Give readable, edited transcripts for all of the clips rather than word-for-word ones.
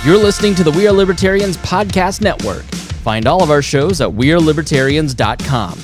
You're listening to the We Are Libertarians podcast network. Find all of our shows at wearelibertarians.com.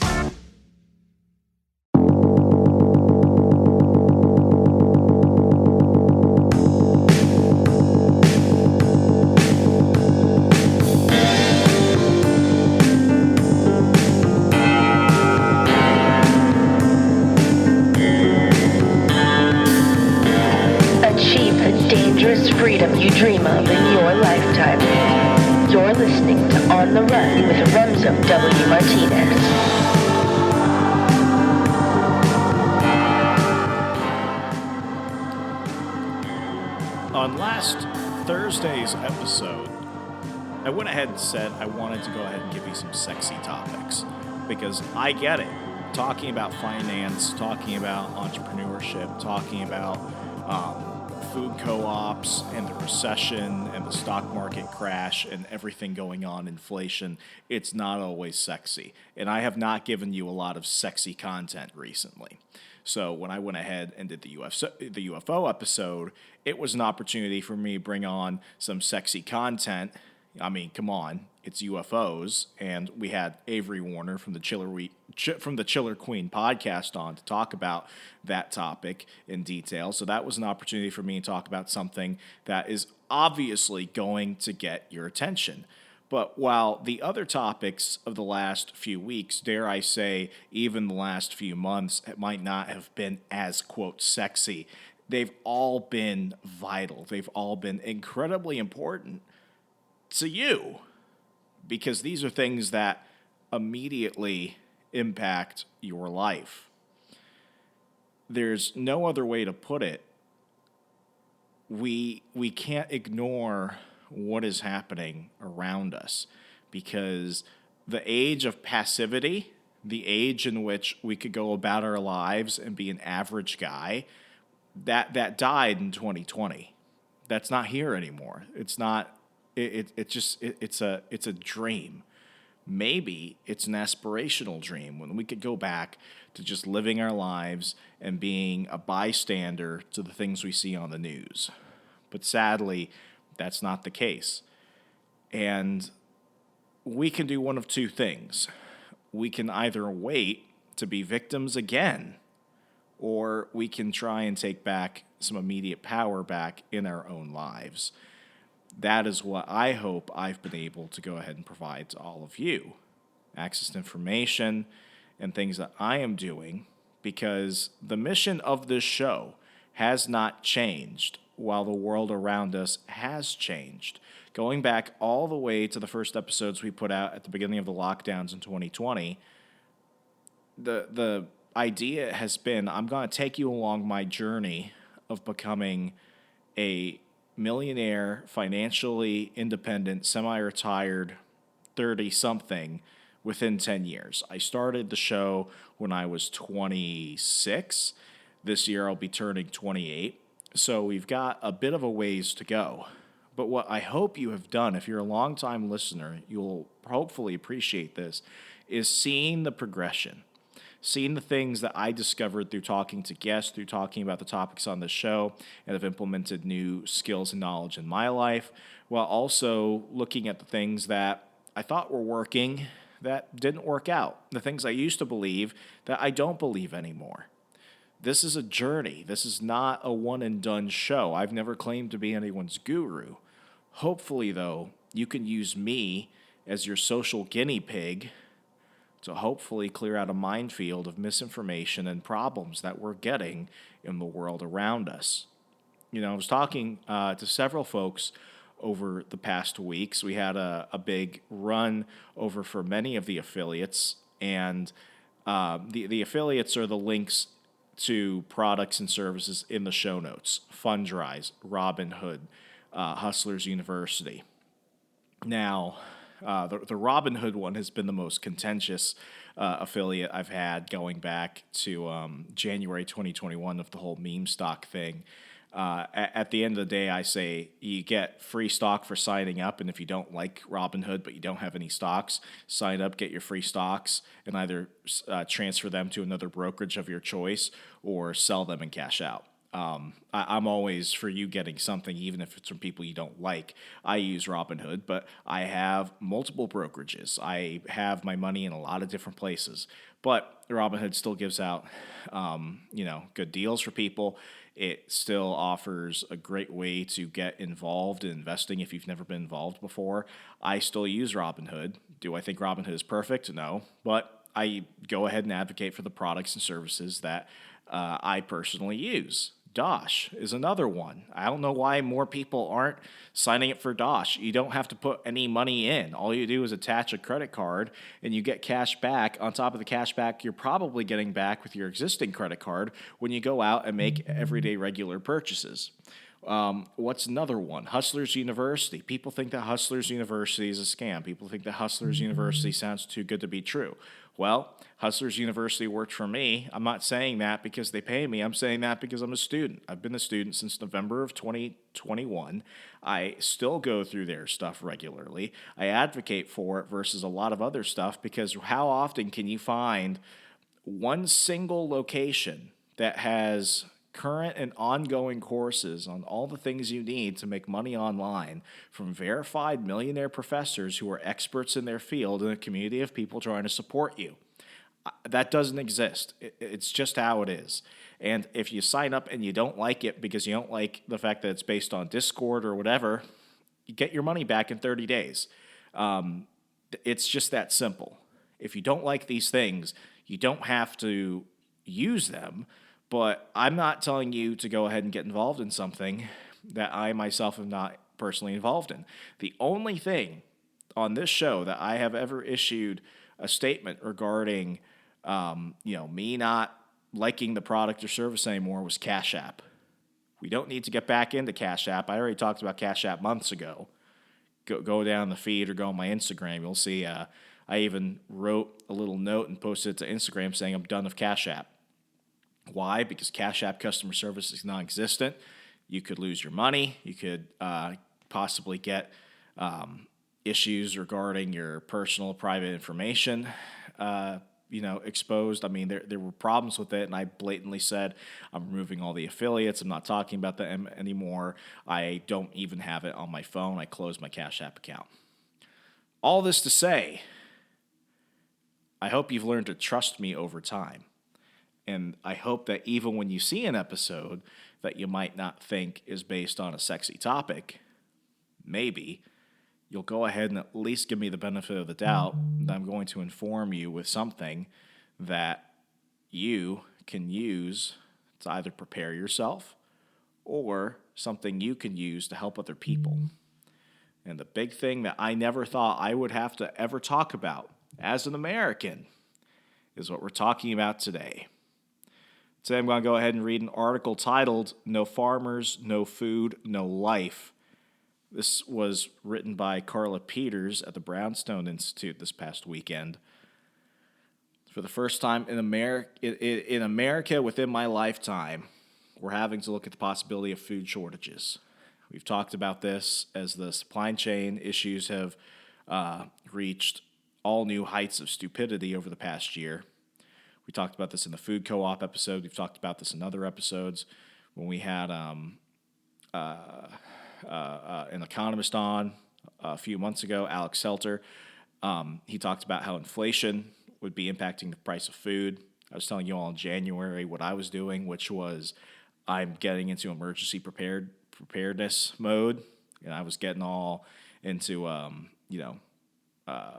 Achieve the dangerous freedom you dream of in your lifetime. You're listening to On the Run with Remso W. Martinez. On last Thursday's episode, I went ahead and said I wanted to go ahead and give you some sexy topics because I get it. Talking about finance, talking about entrepreneurship, talking about food co-ops and the recession and the stock market crash and everything going on, inflation, it's not always sexy. And I have not given you a lot of sexy content recently. So when I went ahead and did the UFO episode, it was an opportunity for me to bring on some sexy content. I mean, come on, it's UFOs, and we had Avery Warner from the Chiller Queen podcast on to talk about that topic in detail. So that was an opportunity for me to talk about something that is obviously going to get your attention. But while the other topics of the last few weeks, dare I say, even the last few months, it might not have been as, quote, sexy, they've all been vital. They've all been incredibly important to you, because these are things that immediately impact your life. There's no other way to put it. We can't ignore what is happening around us, because the age of passivity, the age in which we could go about our lives and be an average guy, that died in 2020. That's not here anymore. It's not. It's a dream. Maybe it's an aspirational dream when we could go back to just living our lives and being a bystander to the things we see on the news. But sadly, that's not the case. And we can do one of two things. We can either wait to be victims again, or we can try and take back some immediate power back in our own lives. That is what I hope I've been able to go ahead and provide to all of you. Access to information and things that I am doing, because the mission of this show has not changed while the world around us has changed. Going back all the way to the first episodes we put out at the beginning of the lockdowns in 2020, the idea has been I'm going to take you along my journey of becoming a millionaire, financially independent, semi-retired 30-something within 10 years. I started the show when I was 26. This year I'll be turning 28. So we've got a bit of a ways to go. But what I hope you have done, if you're a longtime listener, you'll hopefully appreciate this, is seeing the progression. Seeing the things that I discovered through talking to guests, through talking about the topics on the show, and have implemented new skills and knowledge in my life, while also looking at the things that I thought were working that didn't work out, the things I used to believe that I don't believe anymore. This is a journey. This is not a one-and-done show. I've never claimed to be anyone's guru. Hopefully, though, you can use me as your social guinea pig to hopefully clear out a minefield of misinformation and problems that we're getting in the world around us. You know, I was talking to several folks over the past weeks. We had a big run over for many of the affiliates, and the affiliates are the links to products and services in the show notes: FundRise, Robinhood, Hustlers University. Now, the Robinhood one has been the most contentious affiliate I've had, going back to January 2021 of the whole meme stock thing. At the end of the day, I say you get free stock for signing up, and if you don't like Robinhood but you don't have any stocks, sign up, get your free stocks, and either transfer them to another brokerage of your choice or sell them and cash out. I'm always for you getting something, even if it's from people you don't like. I use Robinhood, but I have multiple brokerages. I have my money in a lot of different places, but Robinhood still gives out, good deals for people. It still offers a great way to get involved in investing if you've never been involved before. I still use Robinhood. Do I think Robinhood is perfect? No, but I go ahead and advocate for the products and services that I personally use. Dosh is another one. I don't know why more people aren't signing up for Dosh. You don't have to put any money in. All you do is attach a credit card and you get cash back. On top of the cash back, you're probably getting back with your existing credit card when you go out and make everyday regular purchases. What's another one? Hustlers University. People think that Hustlers University is a scam. People think that Hustlers University sounds too good to be true. Well, Hustlers University worked for me. I'm not saying that because they pay me. I'm saying that because I'm a student. I've been a student since November of 2021. I still go through their stuff regularly. I advocate for it versus a lot of other stuff because how often can you find one single location that has current and ongoing courses on all the things you need to make money online from verified millionaire professors who are experts in their field and a community of people trying to support you? That doesn't exist. It's just how it is. And if you sign up and you don't like it because you don't like the fact that it's based on Discord or whatever, you get your money back in 30 days. It's just that simple. If you don't like these things, you don't have to use them. But I'm not telling you to go ahead and get involved in something that I myself am not personally involved in. The only thing on this show that I have ever issued a statement regarding, me not liking the product or service anymore was Cash App. We don't need to get back into Cash App. I already talked about Cash App months ago. Go down the feed or go on my Instagram. You'll see I even wrote a little note and posted it to Instagram saying I'm done with Cash App. Why? Because Cash App customer service is non-existent. You could lose your money. You could possibly get issues regarding your personal private information, exposed. I mean, there were problems with it, and I blatantly said, I'm removing all the affiliates. I'm not talking about them anymore. I don't even have it on my phone. I closed my Cash App account. All this to say, I hope you've learned to trust me over time. And I hope that even when you see an episode that you might not think is based on a sexy topic, maybe you'll go ahead and at least give me the benefit of the doubt that I'm going to inform you with something that you can use to either prepare yourself or something you can use to help other people. And the big thing that I never thought I would have to ever talk about as an American is what we're talking about today. Today I'm going to go ahead and read an article titled, No Farmers, No Food, No Life. This was written by Carla Peters at the Brownstone Institute this past weekend. For the first time in America within my lifetime, we're having to look at the possibility of food shortages. We've talked about this as the supply chain issues have reached all new heights of stupidity over the past year. We talked about this in the food co-op episode. We've talked about this in other episodes when we had an economist on a few months ago, Alex Selter. He talked about how inflation would be impacting the price of food. I was telling you all in January what I was doing, which was I'm getting into emergency preparedness mode, and I was getting all into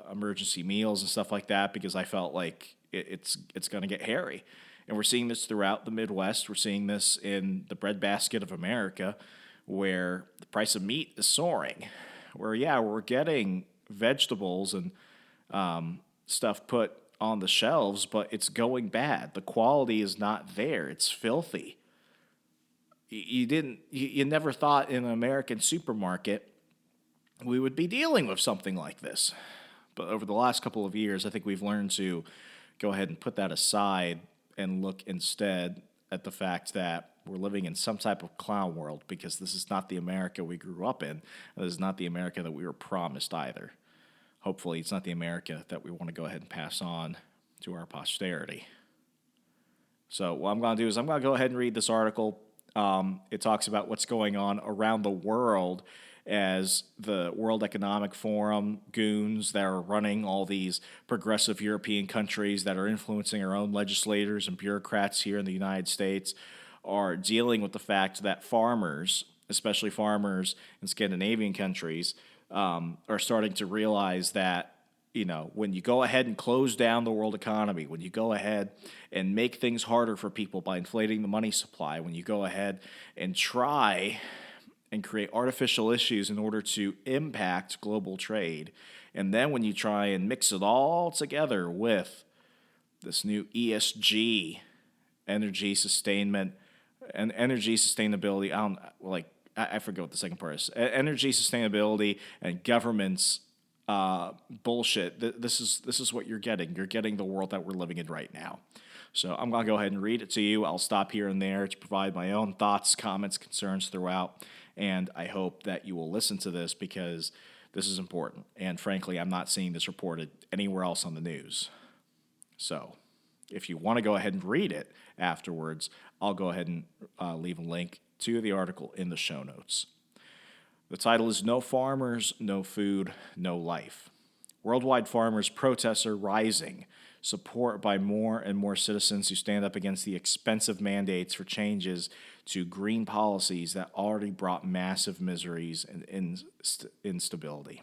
emergency meals and stuff like that because I felt like it's going to get hairy. And we're seeing this throughout the Midwest. We're seeing this in the breadbasket of America where the price of meat is soaring, where, we're getting vegetables and stuff put on the shelves, but it's going bad. The quality is not there. It's filthy. You never thought in an American supermarket we would be dealing with something like this. But over the last couple of years, I think we've learned to go ahead and put that aside and look instead at the fact that we're living in some type of clown world because this is not the America we grew up in. This is not the America that we were promised either. Hopefully, it's not the America that we want to go ahead and pass on to our posterity. So what I'm going to do is I'm going to go ahead and read this article. It talks about what's going on around the world as the World Economic Forum goons that are running all these progressive European countries that are influencing our own legislators and bureaucrats here in the United States are dealing with the fact that farmers, especially farmers in Scandinavian countries, are starting to realize that, when you go ahead and close down the world economy, when you go ahead and make things harder for people by inflating the money supply, when you go ahead and try and create artificial issues in order to impact global trade, and then when you try and mix it all together with this new ESG, energy sustainment, and energy sustainability, I forget what the second part is. Energy sustainability and government's bullshit. This is what you're getting. You're getting the world that we're living in right now. So I'm going to go ahead and read it to you. I'll stop here and there to provide my own thoughts, comments, concerns throughout. And I hope that you will listen to this because this is important. And frankly, I'm not seeing this reported anywhere else on the news. So if you want to go ahead and read it afterwards, I'll go ahead and leave a link to the article in the show notes. The title is No Farmers, No Food, No Life. Worldwide farmers' protests are rising, support by more and more citizens who stand up against the expensive mandates for changes to green policies that already brought massive miseries and instability.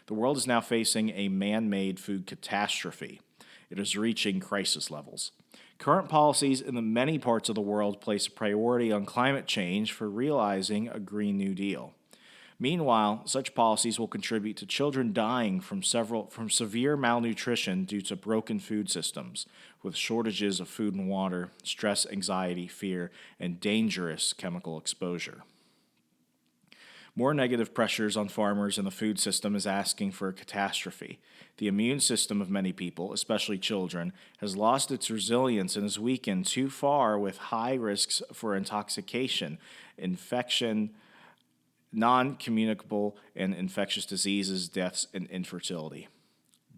The world is now facing a man-made food catastrophe. It is reaching crisis levels. Current policies in the many parts of the world place a priority on climate change for realizing a Green New Deal. Meanwhile, such policies will contribute to children dying from severe malnutrition due to broken food systems, with shortages of food and water, stress, anxiety, fear, and dangerous chemical exposure. More negative pressures on farmers and the food system is asking for a catastrophe. The immune system of many people, especially children, has lost its resilience and is weakened too far with high risks for intoxication, infection, non-communicable and infectious diseases, deaths, and infertility.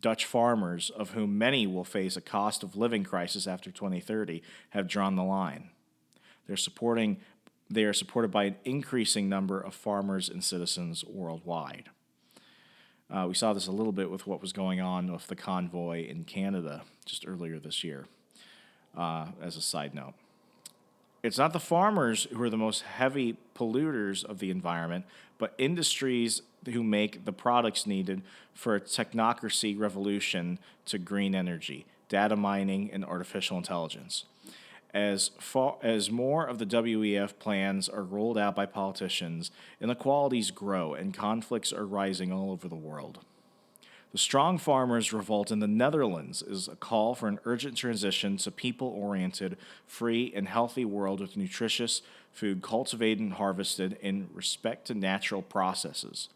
Dutch farmers, of whom many will face a cost of living crisis after 2030, have drawn the line. They are supported by an increasing number of farmers and citizens worldwide. We saw this a little bit with what was going on with the convoy in Canada just earlier this year, as a side note. It's not the farmers who are the most heavy polluters of the environment, but industries who make the products needed for a technocracy revolution to green energy, data mining, and artificial intelligence. As more of the WEF plans are rolled out by politicians, inequalities grow and conflicts are rising all over the world. The Strong Farmers Revolt in the Netherlands is a call for an urgent transition to people-oriented, free, and healthy world with nutritious food cultivated and harvested in respect to natural processes.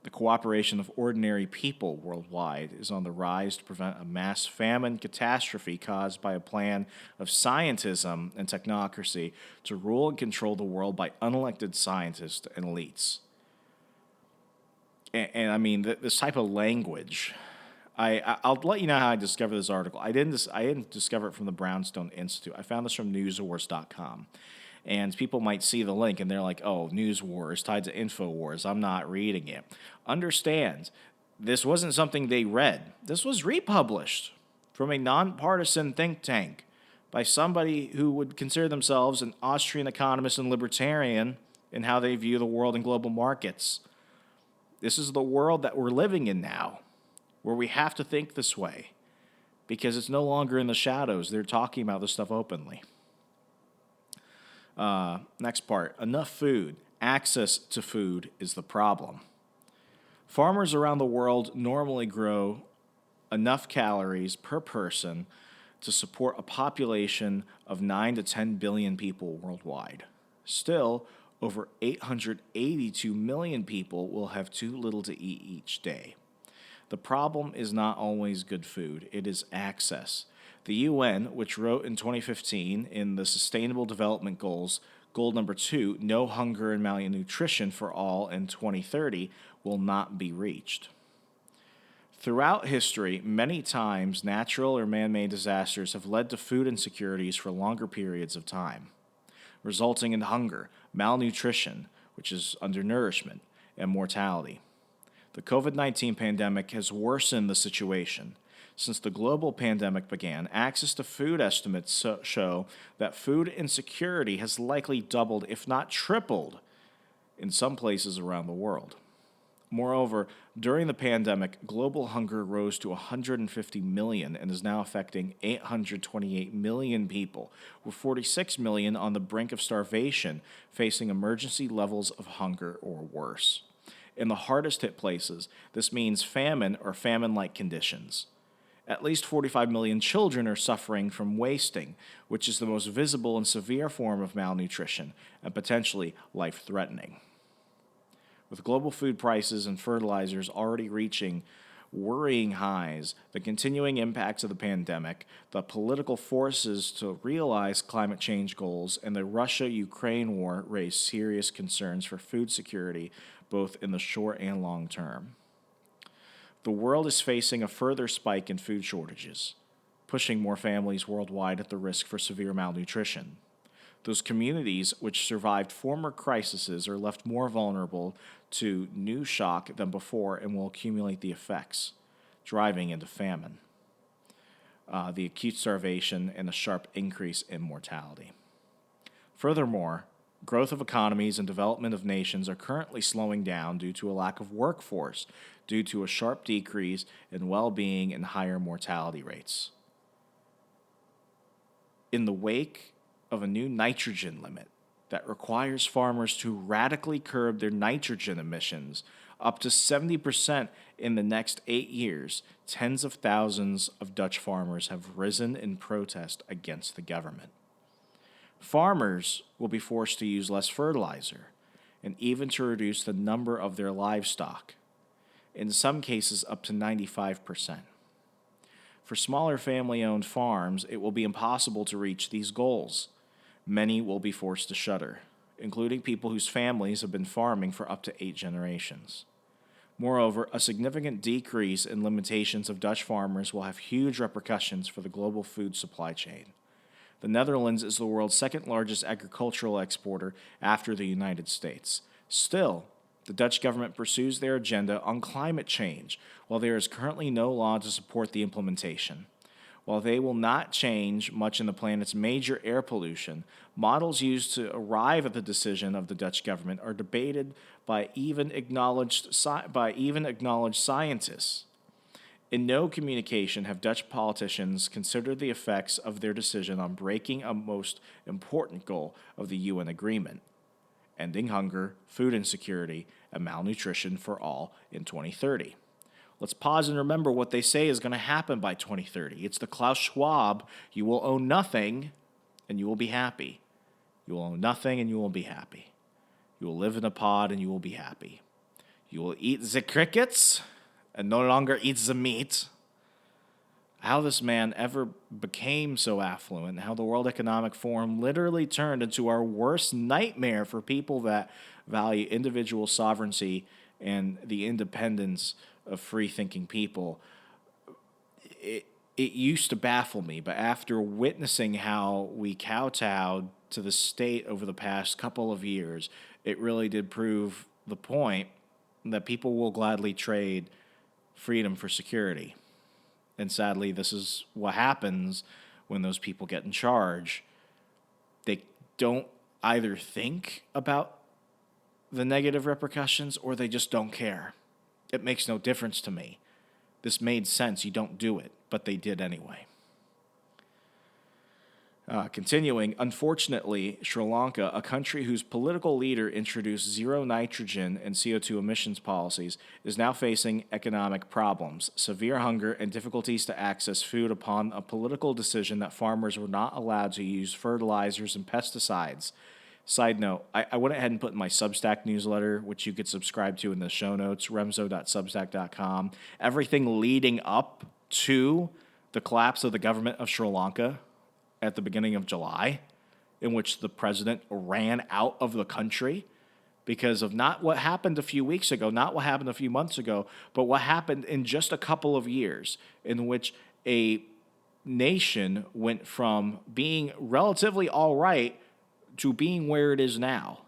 The cooperation of ordinary people worldwide is on the rise to prevent a mass famine catastrophe caused by a plan of scientism and technocracy to rule and control the world by unelected scientists and elites. And I mean, this type of language, I'll let you know how I discovered this article. I didn't discover it from the Brownstone Institute. I found this from newswars.com. And people might see the link and they're like, oh, News Wars tied to InfoWars. I'm not reading it. Understand, this wasn't something they read. This was republished from a nonpartisan think tank by somebody who would consider themselves an Austrian economist and libertarian in how they view the world and global markets. This is the world that we're living in now, where we have to think this way because it's no longer in the shadows. They're talking about this stuff openly. Next part, enough food. Access to food is the problem. Farmers around the world normally grow enough calories per person to support a population of 9 to 10 billion people worldwide. Still, over 882 million people will have too little to eat each day. The problem is not always good food, it is access. The UN, which wrote in 2015 in the Sustainable Development Goals, goal number 2, no hunger and malnutrition for all in 2030, will not be reached. Throughout history, many times natural or man-made disasters have led to food insecurities for longer periods of time, resulting in hunger, malnutrition, which is undernourishment, and mortality. The COVID-19 pandemic has worsened the situation. Since the global pandemic began, access to food estimates show that food insecurity has likely doubled, if not tripled, in some places around the world. Moreover, during the pandemic, global hunger rose to 150 million and is now affecting 828 million people, with 46 million on the brink of starvation, facing emergency levels of hunger or worse. In the hardest hit places, this means famine or famine-like conditions. At least 45 million children are suffering from wasting, which is the most visible and severe form of malnutrition and potentially life-threatening. With global food prices and fertilizers already reaching worrying highs, the continuing impacts of the pandemic, the political forces to realize climate change goals, and the Russia-Ukraine war raise serious concerns for food security, both in the short and long term. The world is facing a further spike in food shortages, pushing more families worldwide at the risk for severe malnutrition. Those communities which survived former crises are left more vulnerable to new shock than before and will accumulate the effects, driving into famine, the acute starvation, and a sharp increase in mortality. Furthermore, growth of economies and development of nations are currently slowing down due to a lack of workforce, due to a sharp decrease in well-being and higher mortality rates. In the wake of a new nitrogen limit that requires farmers to radically curb their nitrogen emissions up to 70% in the next 8 years, tens of thousands of Dutch farmers have risen in protest against the government. Farmers will be forced to use less fertilizer and even to reduce the number of their livestock, in some cases up to 95%. For smaller family-owned farms, it will be impossible to reach these goals. Many will be forced to shutter, including people whose families have been farming for up to 8 generations. Moreover, a significant decrease in limitations of Dutch farmers will have huge repercussions for the global food supply chain. The Netherlands is the world's second largest agricultural exporter after the United States. Still, the Dutch government pursues their agenda on climate change, while there is currently no law to support the implementation. While they will not change much in the planet's major air pollution, models used to arrive at the decision of the Dutch government are debated by even acknowledged scientists. In no communication have Dutch politicians considered the effects of their decision on breaking a most important goal of the UN agreement: ending hunger, food insecurity, and malnutrition for all in 2030. Let's pause and remember what they say is going to happen by 2030. It's the Klaus Schwab, you will own nothing and you will be happy. You will own nothing and you will be happy. You will live in a pod and you will be happy. You will eat the crickets and no longer eat the meat. How this man ever became so affluent, how the World Economic Forum literally turned into our worst nightmare for people that value individual sovereignty and the independence of free-thinking people. It used to baffle me, but after witnessing how we kowtowed to the state over the past couple of years, it really did prove the point that people will gladly trade freedom for security. And sadly, this is what happens when those people get in charge. They don't either think about the negative repercussions or they just don't care. It makes no difference to me. This made sense. You don't do it, but they did anyway. Continuing, unfortunately, Sri Lanka, a country whose political leader introduced zero nitrogen and CO2 emissions policies, is now facing economic problems, severe hunger, and difficulties to access food upon a political decision that farmers were not allowed to use fertilizers and pesticides. Side note, I went ahead and put in my Substack newsletter, which you could subscribe to in the show notes, remso.substack.com, everything leading up to the collapse of the government of Sri Lanka at the beginning of July, in which the president ran out of the country because of not what happened a few weeks ago, not what happened a few months ago, but what happened in just a couple of years, in which a nation went from being relatively all right to being where it is now.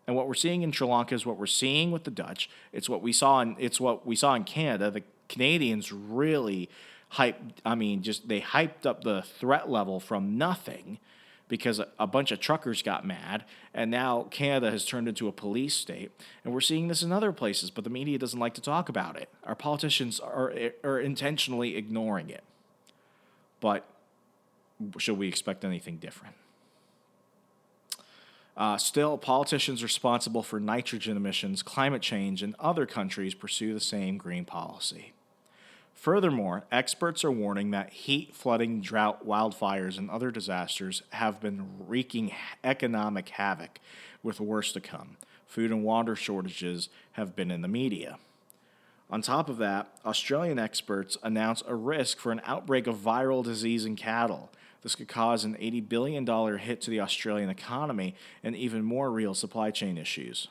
And what we're seeing in Sri Lanka is what we're seeing with the Dutch. It's what we saw in Canada. The Canadians really they hyped up the threat level from nothing because a bunch of truckers got mad, and now Canada has turned into a police state. And we're seeing this in other places, but the media doesn't like to talk about it. Our politicians are intentionally ignoring it. But should we expect anything different? Still, politicians responsible for nitrogen emissions, climate change, and other countries pursue the same green policy. Furthermore, experts are warning that heat, flooding, drought, wildfires, and other disasters have been wreaking economic havoc, with worse to come. Food and water shortages have been in the media. On top of that, Australian experts announce a risk for an outbreak of viral disease in cattle. This could cause an $80 billion hit to the Australian economy and even more real supply chain issues.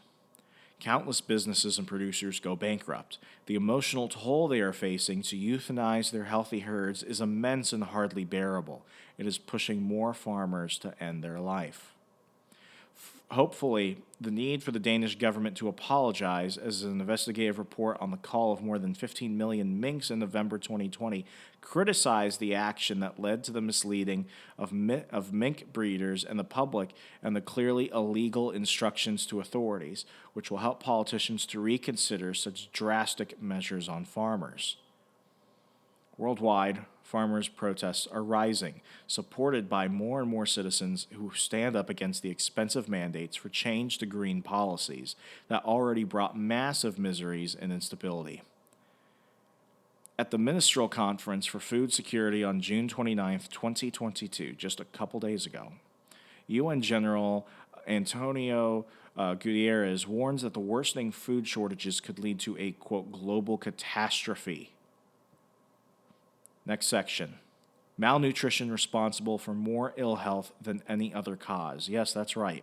Countless businesses and producers go bankrupt. The emotional toll they are facing to euthanize their healthy herds is immense and hardly bearable. It is pushing more farmers to end their life. Hopefully, the need for the Danish government to apologize, as an investigative report on the call of more than 15 million minks in November 2020 criticized the action that led to the misleading of mink breeders and the public and the clearly illegal instructions to authorities, which will help politicians to reconsider such drastic measures on farmers. Worldwide, farmers' protests are rising, supported by more and more citizens who stand up against the expensive mandates for change to green policies that already brought massive miseries and instability. At the Ministerial Conference for Food Security on June 29, 2022, just a couple days ago, UN General Antonio Guterres warns that the worsening food shortages could lead to a, quote, global catastrophe. Next section. Malnutrition responsible for more ill health than any other cause. Yes, that's right.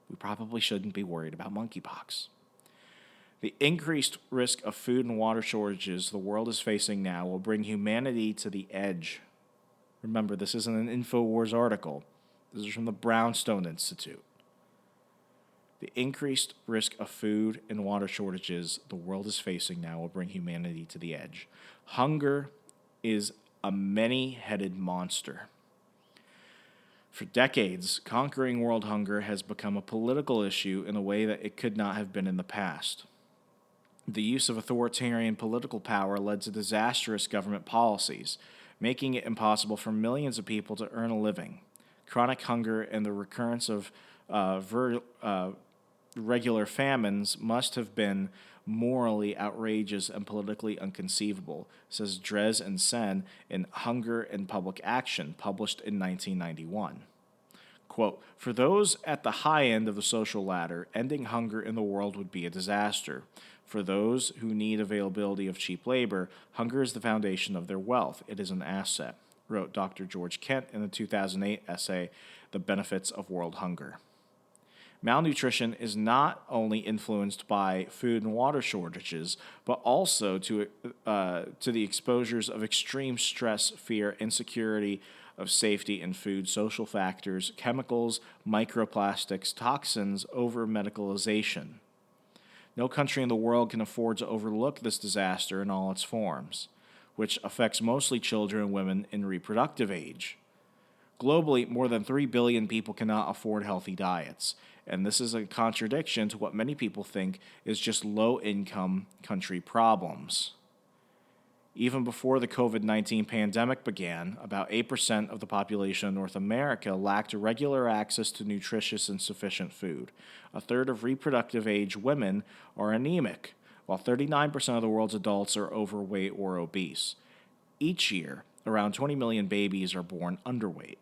We probably shouldn't be worried about monkeypox. The increased risk of food and water shortages the world is facing now will bring humanity to the edge. Remember, this isn't an InfoWars article. This is from the Brownstone Institute. The increased risk of food and water shortages the world is facing now will bring humanity to the edge. Hunger is a many-headed monster. For decades, conquering world hunger has become a political issue in a way that it could not have been in the past. The use of authoritarian political power led to disastrous government policies, making it impossible for millions of people to earn a living. Chronic hunger and the recurrence of regular famines must have been morally outrageous and politically inconceivable, says Dres and Sen in Hunger and Public Action, published in 1991. Quote, for those at the high end of the social ladder, ending hunger in the world would be a disaster. For those who need availability of cheap labor, hunger is the foundation of their wealth. It is an asset, wrote Dr. George Kent in the 2008 essay, The Benefits of World Hunger. Malnutrition is not only influenced by food and water shortages, but also to the exposures of extreme stress, fear, insecurity of safety in food, social factors, chemicals, microplastics, toxins, over-medicalization. No country in the world can afford to overlook this disaster in all its forms, which affects mostly children and women in reproductive age. Globally, more than 3 billion people cannot afford healthy diets, and this is a contradiction to what many people think is just low-income country problems. Even before the COVID-19 pandemic began, about 8% of the population of North America lacked regular access to nutritious and sufficient food. A third of reproductive age women are anemic, while 39% of the world's adults are overweight or obese. Each year, around 20 million babies are born underweight.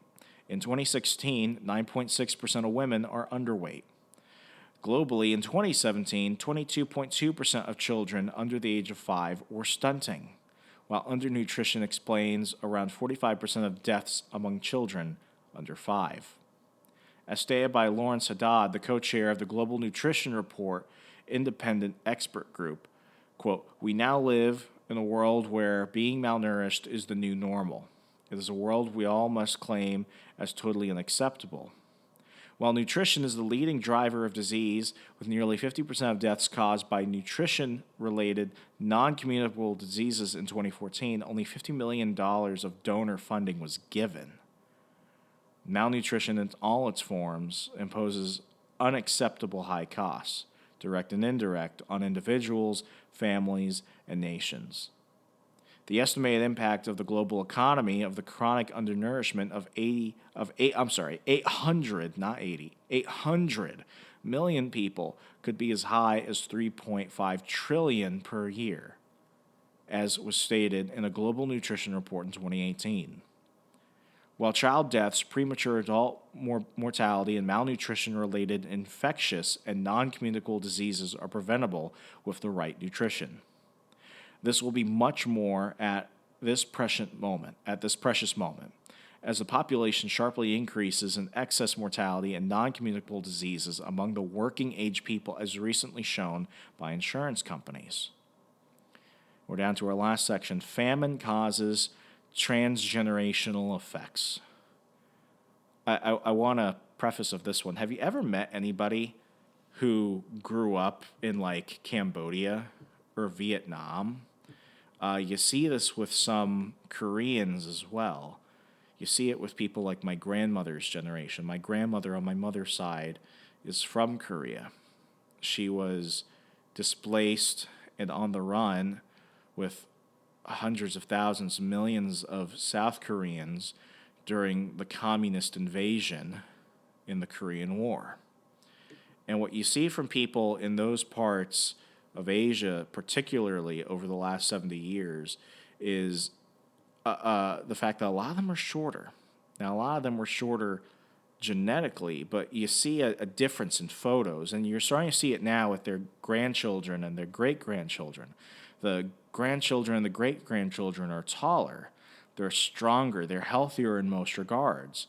In 2016, 9.6% of women are underweight. Globally, in 2017, 22.2% of children under the age of 5 were stunting, while undernutrition explains around 45% of deaths among children under 5. as stated by Lawrence Haddad, the co-chair of the Global Nutrition Report independent expert group. Quote, "We now live in a world where being malnourished is the new normal. It is a world we all must claim as totally unacceptable. While nutrition is the leading driver of disease, with nearly 50% of deaths caused by nutrition-related non-communicable diseases in 2014, only $50 million of donor funding was given. Malnutrition in all its forms imposes unacceptable high costs, direct and indirect, on individuals, families, and nations. The estimated impact of the global economy of the chronic undernourishment of 800 million people could be as high as 3.5 trillion per year, as was stated in a global nutrition report in 2018. While child deaths, premature adult mortality, and malnutrition-related infectious and non-communicable diseases are preventable with the right nutrition. This will be much more at this precious moment, as the population sharply increases in excess mortality and non-communicable diseases among the working age people, as recently shown by insurance companies." We're down to our last section. Famine causes transgenerational effects. I want to preface of this one. Have you ever met anybody who grew up in like Cambodia or Vietnam? You see this with some Koreans as well. You see it with people like my grandmother's generation. My grandmother on my mother's side is from Korea. She was displaced and on the run with hundreds of thousands, millions of South Koreans during the communist invasion in the Korean War. And what you see from people in those parts of Asia, particularly over the last 70 years, is the fact that a lot of them are shorter. Now, a lot of them were shorter genetically, but you see a difference in photos, and you're starting to see it now with their grandchildren and their great-grandchildren. The grandchildren and the great-grandchildren are taller, they're stronger, they're healthier in most regards,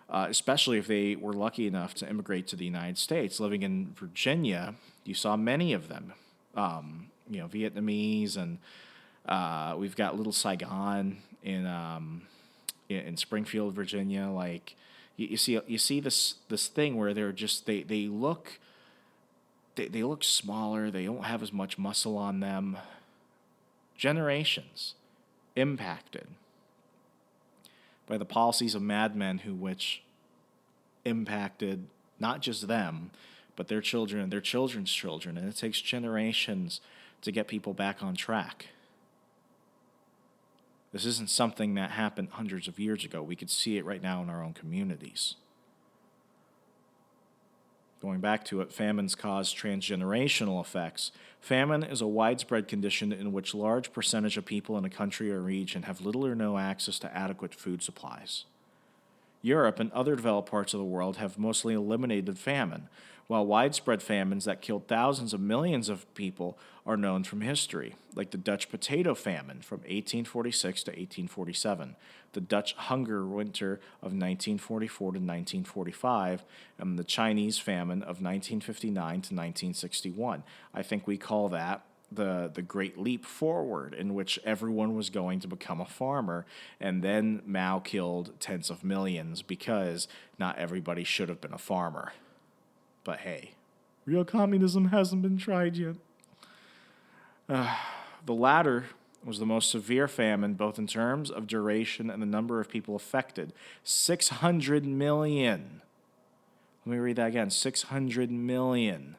especially if they were lucky enough to immigrate to the United States. Living in Virginia, you saw many of them, Vietnamese, and we've got Little Saigon in Springfield, Virginia. Like you see this thing where they're just they look smaller. They don't have as much muscle on them. Generations impacted by the policies of madmen which impacted not just them, but their children and their children's children. And it takes generations to get people back on track. This isn't something that happened hundreds of years ago. We could see it right now in our own communities. Going back to it, famines cause transgenerational effects. Famine is a widespread condition in which large percentage of people in a country or region have little or no access to adequate food supplies. Europe and other developed parts of the world have mostly eliminated famine, while widespread famines that killed thousands of millions of people are known from history, like the Dutch potato famine from 1846 to 1847, the Dutch hunger winter of 1944 to 1945, and the Chinese famine of 1959 to 1961. I think we call that the Great Leap Forward, in which everyone was going to become a farmer, and then Mao killed tens of millions because not everybody should have been a farmer. But hey, real communism hasn't been tried yet. The latter was the most severe famine, both in terms of duration and the number of people affected. 600 million. Let me read that again. 600 million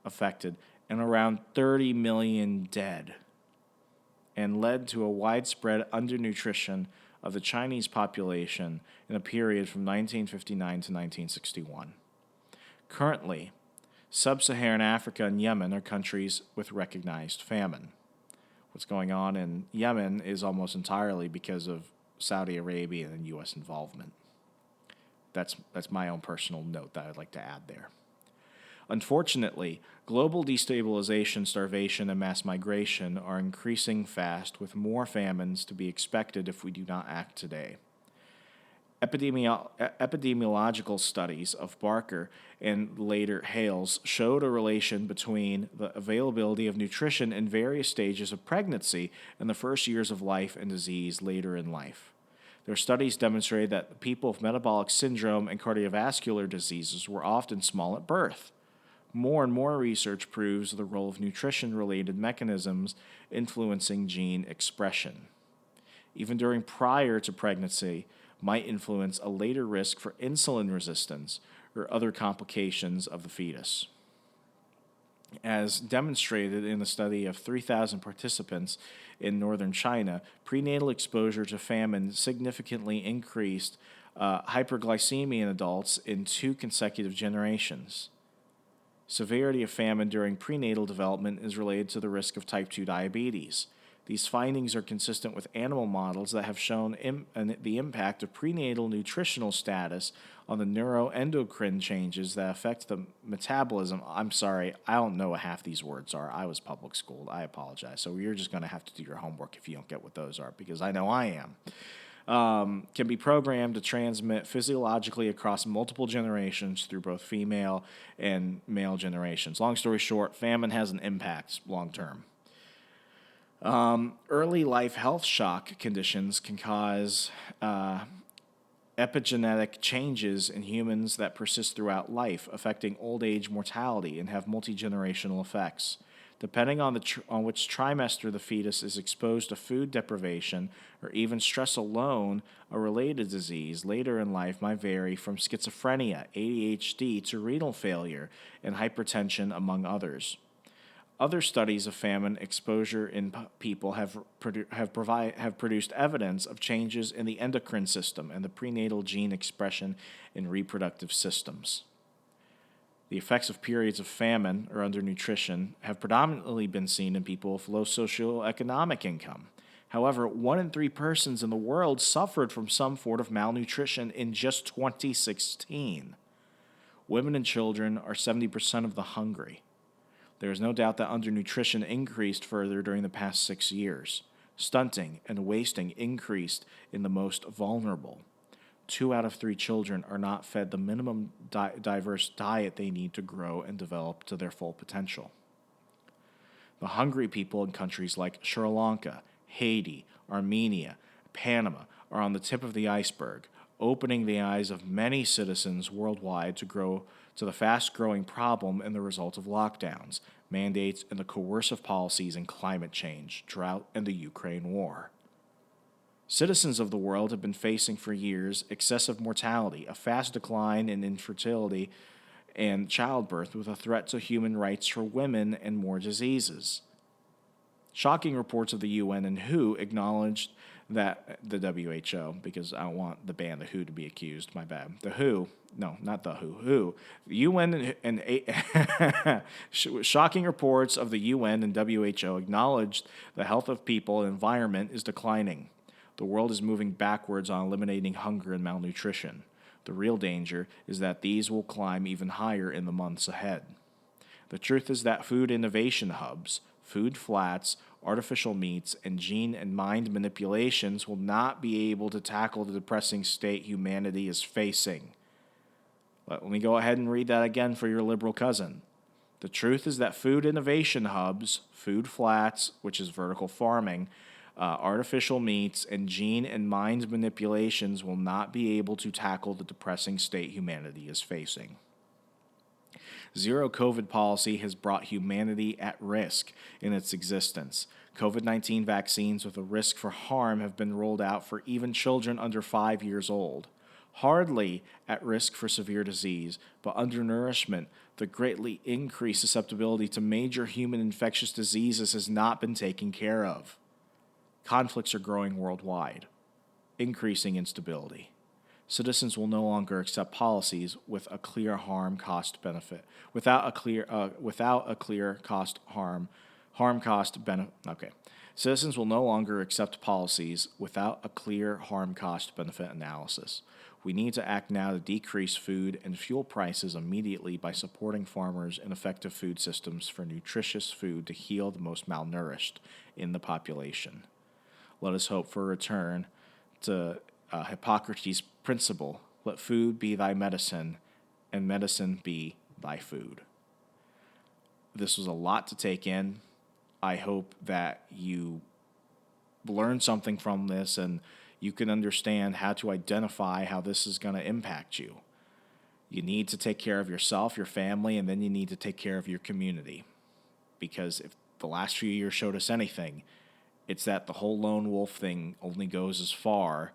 affected and around 30 million dead, and led to a widespread undernutrition of the Chinese population in a period from 1959 to 1961. Currently, Sub-Saharan Africa and Yemen are countries with recognized famine. What's going on in Yemen is almost entirely because of Saudi Arabia and U.S. involvement. That's my own personal note that I'd like to add there. Unfortunately, global destabilization, starvation, and mass migration are increasing fast, with more famines to be expected if we do not act today. Epidemiological studies of Barker and later Hales showed a relation between the availability of nutrition in various stages of pregnancy and the first years of life and disease later in life. Their studies demonstrated that people with metabolic syndrome and cardiovascular diseases were often small at birth. More and more research proves the role of nutrition-related mechanisms influencing gene expression, even during prior to pregnancy, might influence a later risk for insulin resistance or other complications of the fetus. As demonstrated in a study of 3,000 participants in northern China, prenatal exposure to famine significantly increased hyperglycemia in adults in 2 consecutive generations. Severity of famine during prenatal development is related to the risk of type 2 diabetes. These findings are consistent with animal models that have shown the impact of prenatal nutritional status on the neuroendocrine changes that affect the metabolism. I'm sorry, I don't know what half these words are. I was public schooled. I apologize. So you're just going to have to do your homework if you don't get what those are, because I know I am. Can be programmed to transmit physiologically across multiple generations through both female and male generations. Long story short, famine has an impact long term. Early life health shock conditions can cause epigenetic changes in humans that persist throughout life, affecting old age mortality and have multi-generational effects. Depending on which trimester the fetus is exposed to food deprivation or even stress alone, a related disease later in life might vary from schizophrenia, ADHD to renal failure and hypertension, among others. Other studies of famine exposure in people have produced evidence of changes in the endocrine system and the prenatal gene expression in reproductive systems. The effects of periods of famine or undernutrition have predominantly been seen in people with low socioeconomic income. However, 1 in 3 persons in the world suffered from some form of malnutrition in just 2016. Women and children are 70% of the hungry. There is no doubt that undernutrition increased further during the past 6 years. Stunting and wasting increased in the most vulnerable. 2 out of 3 children are not fed the minimum diverse diet they need to grow and develop to their full potential. The hungry people in countries like Sri Lanka, Haiti, Armenia, Panama are on the tip of the iceberg, opening the eyes of many citizens worldwide to the fast-growing problem and the result of lockdowns, mandates, and the coercive policies in climate change, drought, and the Ukraine war. Citizens of the world have been facing for years excessive mortality, a fast decline in infertility and childbirth, with a threat to human rights for women and more diseases. Shocking reports of the UN and WHO acknowledged that the WHO, because I don't want the band The Who to be accused, my bad. The WHO, no, not The Who, the UN and shocking reports of the UN and WHO acknowledged the health of people and environment is declining. The world is moving backwards on eliminating hunger and malnutrition. The real danger is that these will climb even higher in the months ahead. The truth is that food innovation hubs, food flats, artificial meats, and gene and mind manipulations will not be able to tackle the depressing state humanity is facing. Let me go ahead and read that again for your liberal cousin. The truth is that food innovation hubs, food flats, which is vertical farming, artificial meats, and gene and mind manipulations will not be able to tackle the depressing state humanity is facing. Zero COVID policy has brought humanity at risk in its existence. COVID-19 vaccines with a risk for harm have been rolled out for even children under 5 years old. Hardly at risk for severe disease, but undernourishment, the greatly increased susceptibility to major human infectious diseases has not been taken care of. Conflicts are growing worldwide, increasing instability. Citizens will no longer accept policies with a clear harm-cost benefit. Citizens will no longer accept policies without a clear harm-cost benefit analysis. We need to act now to decrease food and fuel prices immediately by supporting farmers and effective food systems for nutritious food to heal the most malnourished in the population. Let us hope for a return to Hippocrates' principle, let food be thy medicine, and medicine be thy food. This was a lot to take in. I hope that you learn something from this and you can understand how to identify how this is going to impact you. You need to take care of yourself, your family, and then you need to take care of your community. Because if the last few years showed us anything, it's that the whole lone wolf thing only goes as far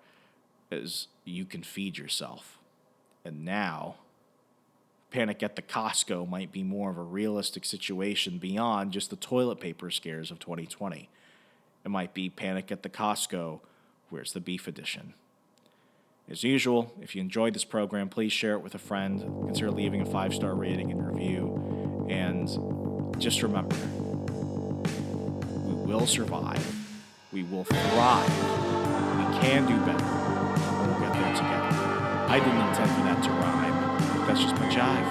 as you can feed yourself. And now, panic at the Costco might be more of a realistic situation beyond just the toilet paper scares of 2020. It might be panic at the Costco, where's the beef edition? As usual, if you enjoyed this program, please share it with a friend. Consider leaving a 5-star rating and review. And just remember, we will survive. We will thrive. We can do better. And we'll get there together. I didn't intend for that to rhyme, but that's just my jive.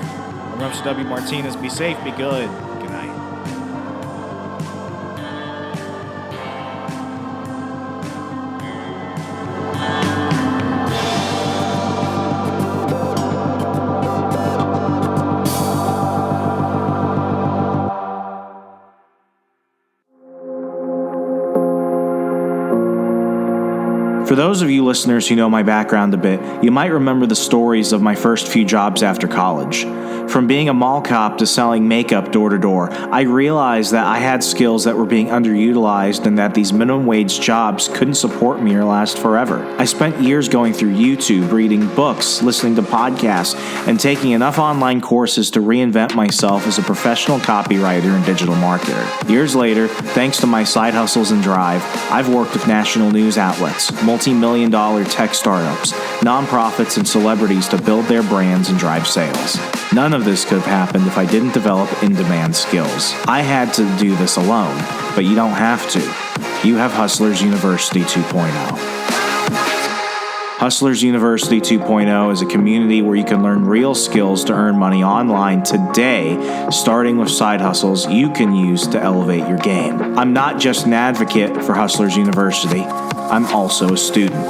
I'm Remso W. Martinez. Be safe, be good. Good night. For those of you listeners who know my background a bit, you might remember the stories of my first few jobs after college. From being a mall cop to selling makeup door to door, I realized that I had skills that were being underutilized and that these minimum wage jobs couldn't support me or last forever. I spent years going through YouTube, reading books, listening to podcasts, and taking enough online courses to reinvent myself as a professional copywriter and digital marketer. Years later, thanks to my side hustles and drive, I've worked with national news outlets, multi-million-dollar tech startups, nonprofits, and celebrities to build their brands and drive sales. None of this could have happened if I didn't develop in-demand skills. I had to do this alone, but you don't have to. You have Hustlers University 2.0. Hustlers University 2.0 is a community where you can learn real skills to earn money online today, starting with side hustles you can use to elevate your game. I'm not just an advocate for Hustlers University, I'm also a student.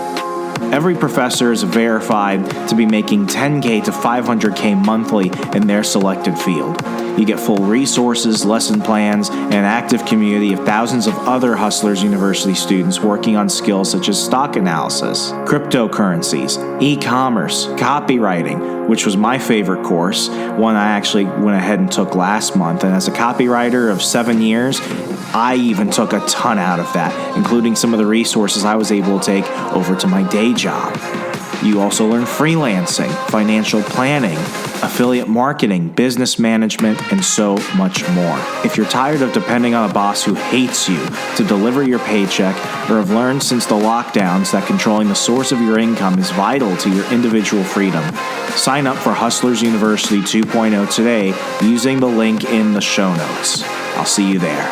Every professor is verified to be making $10K to $500K monthly in their selected field. You get full resources, lesson plans, and an active community of thousands of other Hustlers University students working on skills such as stock analysis, cryptocurrencies, e-commerce, copywriting, which was my favorite course, one I actually went ahead and took last month. And as a copywriter of 7 years, I even took a ton out of that, including some of the resources I was able to take over to my day job. You also learn freelancing, financial planning, affiliate marketing, business management, and so much more. If you're tired of depending on a boss who hates you to deliver your paycheck, or have learned since the lockdowns that controlling the source of your income is vital to your individual freedom, sign up for Hustlers University 2.0 today using the link in the show notes. I'll see you there.